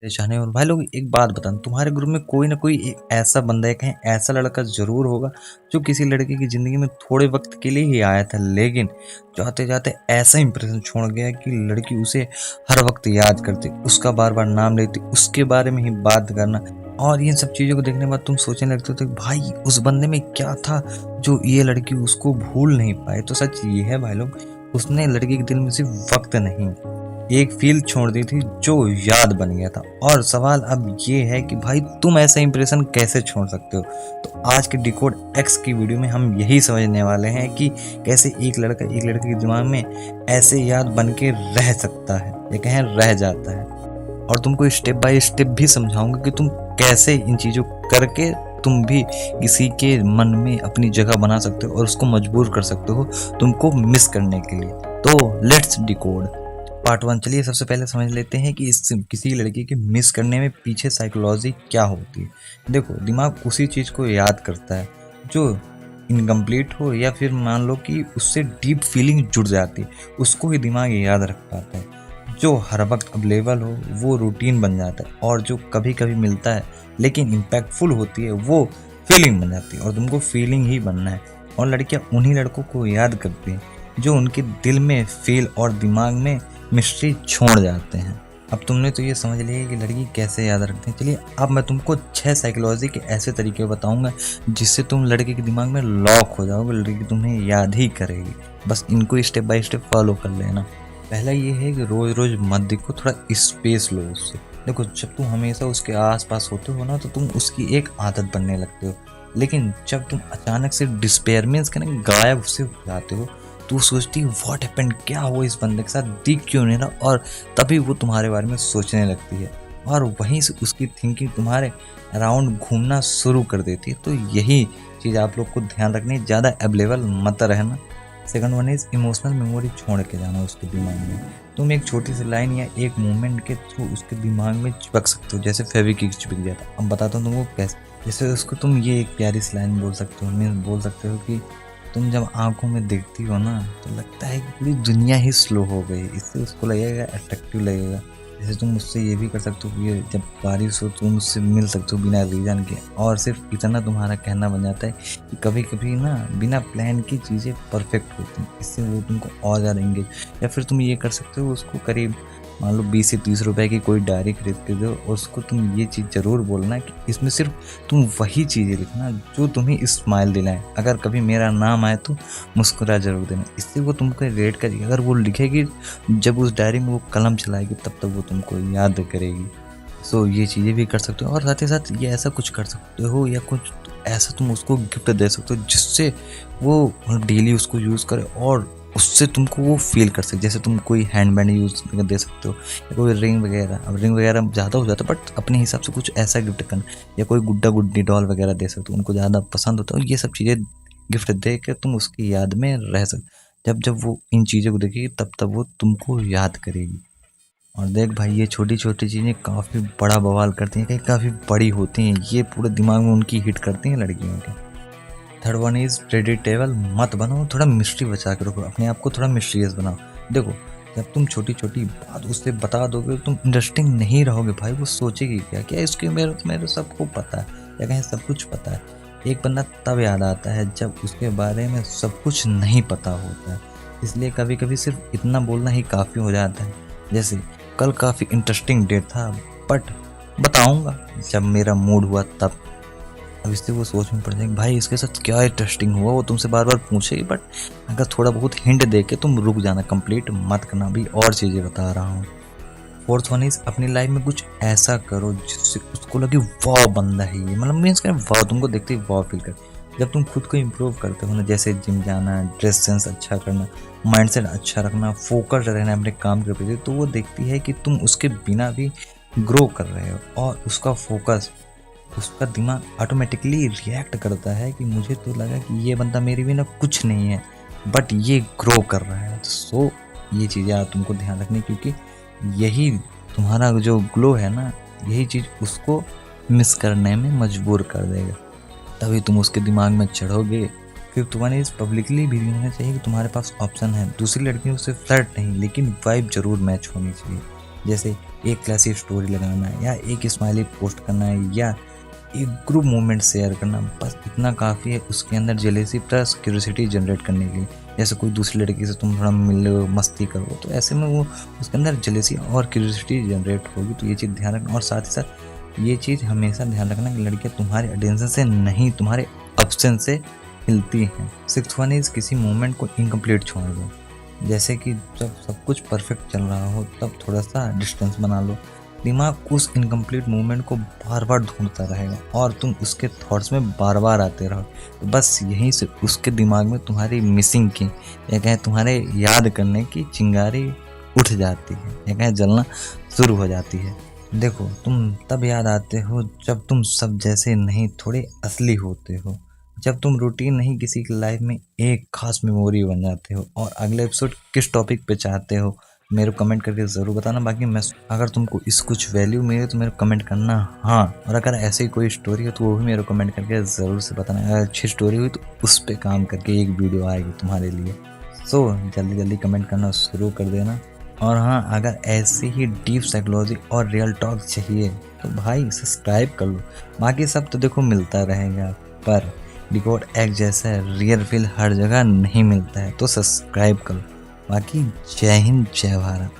चाहने और भाई लोग एक बात बताना, तुम्हारे ग्रुप में कोई ना कोई एक ऐसा बंदा है, कहीं ऐसा लड़का जरूर होगा जो किसी लड़के की जिंदगी में थोड़े वक्त के लिए ही आया था, लेकिन जाते जाते ऐसा इंप्रेशन छोड़ गया कि लड़की उसे हर वक्त याद करती, उसका बार बार नाम लेती, उसके बारे में ही बात करना। और इन सब चीजों को देखने के बाद तुम सोचने लगते हो तो भाई उस बंदे में क्या था जो ये लड़की उसको भूल नहीं पाए। तो सच ये है भाई लोग, उसने लड़की के दिल में सिर्फ वक्त नहीं, एक फील छोड़ दी थी जो याद बन गया था। और सवाल अब ये है कि भाई तुम ऐसा इंप्रेशन कैसे छोड़ सकते हो। तो आज के डिकोड एक्स की वीडियो में हम यही समझने वाले हैं कि कैसे एक लड़का एक लड़के के दिमाग में ऐसे याद बन के रह सकता है या कहें रह जाता है। और तुमको स्टेप बाय स्टेप भी समझाऊंगा कि तुम कैसे इन चीज़ों करके तुम भी किसी के मन में अपनी जगह बना सकते हो और उसको मजबूर कर सकते हो तुमको मिस करने के लिए। तो लेट्स डिकोड पार्ट 1। चलिए सबसे पहले समझ लेते हैं कि इस किसी लड़की के मिस करने में पीछे साइकोलॉजी क्या होती है। देखो, दिमाग उसी चीज़ को याद करता है जो इनकम्प्लीट हो या फिर मान लो कि उससे डीप फीलिंग जुड़ जाती है, उसको ही दिमाग याद रख पाता है। जो हर वक्त अवेलेबल हो वो रूटीन बन जाता है, और जो कभी कभी मिलता है लेकिन इम्पैक्टफुल होती है वो फीलिंग बन जाती है। और तुमको फीलिंग ही बनना है। और लड़कियां उन्हीं लड़कों को याद करती हैं जो उनके दिल में फील और दिमाग में मिस्ट्री छोड़ जाते हैं। अब तुमने तो ये समझ लिया कि लड़की कैसे याद रखते हैं। चलिए अब मैं तुमको 6 साइकोलॉजी के ऐसे तरीके बताऊंगा जिससे तुम लड़के के दिमाग में लॉक हो जाओगे, लड़की तुम्हें याद ही करेगी। बस इनको स्टेप बाय स्टेप फॉलो कर लेना। पहला ये है कि रोज रोज मत देखो, थोड़ा स्पेस लो उससे। देखो, जब तुम हमेशा उसके आसपास होते हो ना तो तुम उसकी एक आदत बनने लगते हो, लेकिन जब तुम अचानक से डिस्पेयर मीन्स के ना गायब उससे हो जाते हो तो सोचती व्हाट हैपेंड, क्या हुआ इस बंदे के साथ, दिख क्यों नहीं रहा। और तभी वो तुम्हारे बारे में सोचने लगती है और वहीं से उसकी थिंकिंग तुम्हारे अराउंड घूमना शुरू कर देती है। तो यही चीज़ आप लोग को ध्यान रखनी है, ज़्यादा अवेलेबल मत रहना। Second one is emotional memory छोड़ के जाना उसके दिमाग में। तुम एक छोटी सी लाइन या एक मूवमेंट के थ्रू उसके दिमाग में चिपक सकते हो, जैसे फेविक्विक चिपक जाता। अब बताता हूँ तुमको कैसे। जैसे उसको तुम ये एक प्यारी सी लाइन बोल सकते हो, मीन्स बोल सकते हो कि तुम जब आंखों में देखती हो ना तो लगता है कि पूरी दुनिया ही स्लो हो गई। इससे उसको लगेगा अट्रैक्टिव लगेगा। जैसे तुम मुझसे ये भी कर सकते हो कि जब बारिश हो तुम मुझसे मिल सकते हो बिना रीज़न के, और सिर्फ इतना तुम्हारा कहना बन जाता है कि कभी कभी ना बिना प्लान की चीज़ें परफेक्ट होती हैं। इससे वो तुमको और ज़्यादा एंगेज। या फिर तुम ये कर सकते हो, उसको करीब मान लो 20 से 30 रुपए की कोई डायरी खरीद के दो और उसको तुम ये चीज़ ज़रूर बोलना कि इसमें सिर्फ तुम वही चीज़ें लिखना जो तुम्हें स्माइल दिलाए। अगर कभी मेरा नाम आए तो मुस्कुरा जरूर देना। इससे वो तुमको रेट करेगी। अगर वो लिखेगी जब उस डायरी में वो कलम चलाएगी तब तक वो तुमको याद करेगी। सो ये चीज़ें भी कर सकते हो। और साथ ही साथ ये ऐसा कुछ कर सकते हो या कुछ ऐसा तुम उसको गिफ्ट दे सकते हो जिससे वो डेली उसको यूज़ करे और उससे तुमको वो फील कर सके। जैसे तुम कोई हैंड बैंड यूज़ दे सकते हो या कोई रिंग वगैरह। अब रिंग वगैरह ज़्यादा हो जाता है बट अपने हिसाब से कुछ ऐसा गिफ्ट करना, या कोई गुड्डा गुड्डी डॉल वगैरह दे सकते हो, उनको ज़्यादा पसंद होता है। और ये सब चीज़ें गिफ्ट दे के तुम उसकी याद में रह सकते। जब जब वो इन चीज़ों को देखेगी तब तब वो तुमको याद करेगी। और देख भाई, ये छोटी छोटी चीज़ें काफ़ी बड़ा बवाल करती हैं, कहीं काफ़ी बड़ी होती हैं, ये पूरे दिमाग में उनकी हिट करती हैं लड़कियों के। थर्ड वन इज प्रेडिक्टेबल मत बनो, थोड़ा मिस्ट्री बचा के रखो, अपने आप को थोड़ा मिस्ट्रियस बनाओ। देखो, जब तुम छोटी छोटी बात उससे बता दोगे तुम इंटरेस्टिंग नहीं रहोगे भाई। वो सोचेगी क्या क्या इसके मेरे मेरे सबको पता है या कहीं सब कुछ पता है। एक बंदा तब याद आता है जब उसके बारे में सब कुछ नहीं पता होता है। इसलिए कभी कभी सिर्फ इतना बोलना ही काफ़ी हो जाता है। जैसे कल काफ़ी इंटरेस्टिंग डेट था बट बताऊंगा जब मेरा मूड हुआ तब। अब इससे वो सोच में पड़ जाएगी भाई इसके साथ क्या इंटरेस्टिंग हुआ। वो तुमसे बार बार पूछेगी बट अगर थोड़ा बहुत हिंट दे के तुम रुक जाना, कंप्लीट मत करना। भी और चीज़ें बता रहा हूँ। फोर्थ वन इज अपनी लाइफ में कुछ ऐसा करो जिससे उसको लगे वाह बंदा है ये, मतलब मीन्स क्या वाह, तुमको देखते ही वाह फील कर। जब तुम खुद को इम्प्रूव करते हो ना, जैसे जिम जाना, ड्रेस सेंस अच्छा करना, माइंडसेट अच्छा रखना, फोकस रहना अपने काम के प्रति, तो वो देखती है कि तुम उसके बिना भी ग्रो कर रहे हो। और उसका फोकस, उसका दिमाग ऑटोमेटिकली रिएक्ट करता है कि मुझे तो लगा कि ये बंदा मेरे बिना कुछ नहीं है बट ये ग्रो कर रहा है। सो ये चीज़ें आप तुमको ध्यान रखनी, क्योंकि यही तुम्हारा जो ग्लो है ना, यही चीज़ उसको मिस करने में मजबूर कर देगा। तभी तुम उसके दिमाग में चढ़ोगे। फिर तुम्हारे इस पब्लिकली भी होना चाहिए कि तुम्हारे पास ऑप्शन है। दूसरी लड़कियों से फ्लर्ट नहीं, लेकिन वाइब जरूर मैच होनी चाहिए। जैसे एक क्लासी स्टोरी लगाना है या एक स्माइली पोस्ट करना है या एक ग्रुप मूवमेंट शेयर करना, बस इतना काफ़ी है उसके अंदर जेलेसी प्लस क्यूरियोसिटी जनरेट करने के लिए। जैसे कोई दूसरी लड़की से तुम थोड़ा मिलो, मस्ती करो, तो ऐसे में वो उसके अंदर जेलेसी और क्यूरियोसिटी जनरेट होगी। तो ये चीज़ ध्यान रखना, और साथ ही साथ ये चीज़ हमेशा ध्यान रखना कि लड़कियाँ तुम्हारे अटेंशन से नहीं, तुम्हारे ऑब्सेंस से हिलती हैं। 6th वन इज़ किसी मोमेंट को इनकम्प्लीट छोड़ दो। जैसे कि जब सब कुछ परफेक्ट चल रहा हो तब थोड़ा सा डिस्टेंस बना लो। दिमाग उस इनकम्प्लीट मूवमेंट को बार बार ढूंढता रहेगा और तुम उसके थॉट्स में बार बार आते रहो। तो बस यहीं से उसके दिमाग में तुम्हारी मिसिंग की या कहें तुम्हारे याद करने की चिंगारी उठ जाती है या कहें जलना शुरू हो जाती है। देखो, तुम तब याद आते हो जब तुम सब जैसे नहीं, थोड़े असली होते हो। जब तुम रूटीन नहीं, किसी की लाइफ में एक खास मेमोरी बन जाते हो। और अगले एपिसोड किस टॉपिक पे चाहते हो मेरे को कमेंट करके ज़रूर बताना। बाकी मैं, अगर तुमको इस कुछ वैल्यू मिले तो मेरे को कमेंट करना हाँ, और अगर ऐसी कोई स्टोरी हो तो वो भी मेरे को कमेंट करके ज़रूर से बताना। अगर अच्छी स्टोरी हुई तो उस पर काम करके एक वीडियो आएगी तुम्हारे लिए। सो जल्दी जल्दी कमेंट करना शुरू कर देना। और हाँ, अगर ऐसी ही डीप साइकोलॉजी और रियल टॉक चाहिए तो भाई सब्सक्राइब कर लो। बाकी सब तो देखो मिलता रहेगा, पर डिकोड एक जैसा रियल फील हर जगह नहीं मिलता है, तो सब्सक्राइब करो। बाकी जय हिंद, जय भारत।